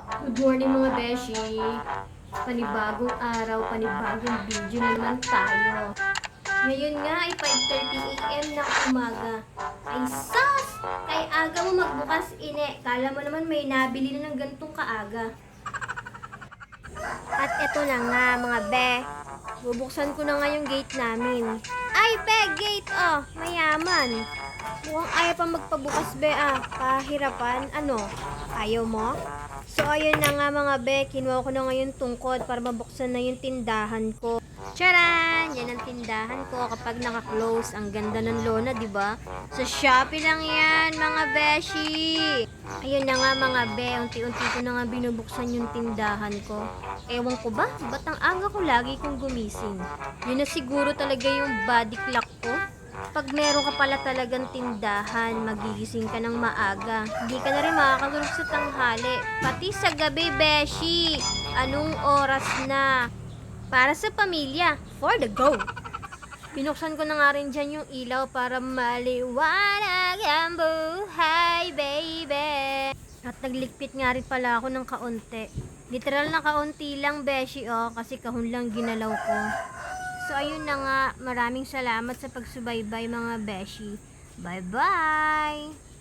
Good morning mga beshi. Panibagong araw, panibagong video na naman tayo. Ngayon nga ay 5:30 AM ng umaga. Ay sus! Kay aga mo magbukas ine. Kala mo naman may nabili na ng gantong kaaga. At eto na nga mga be, bubuksan ko na nga yung gate namin. Ay be, gate oh, mayaman. Mukhang ayaw pa magpabukas be pahirapan, ano, ayaw mo? So ayun na nga mga be, kinuha ko na ngayon tungkod para mabuksan na yung tindahan ko. Charan! Yan ang tindahan ko kapag naka-close. Ang ganda ng lona, di ba? Sa Shopee lang yan, mga beshi! Ayun na nga mga be, unti-unti ko na nga binubuksan yung tindahan ko. Ewan ko ba, ba't ang aga ko lagi kong gumising? Yun na siguro talaga yung body clock ko. Pag meron ka pala talagang tindahan, magigising ka ng maaga. Hindi ka na rin makakatulog sa tanghali. Pati sa gabi, beshi! Anong oras na? Para sa pamilya, for the go! Binuksan ko na nga rin dyan yung ilaw para maliwanag ang buhay, baby. At naglikpit nga rin pala ako ng kaunti. Literal na kaunti lang, beshi, kasi kahon lang ginalaw ko. So, ayun na nga. Maraming salamat sa pagsubaybay, mga beshi. Bye-bye!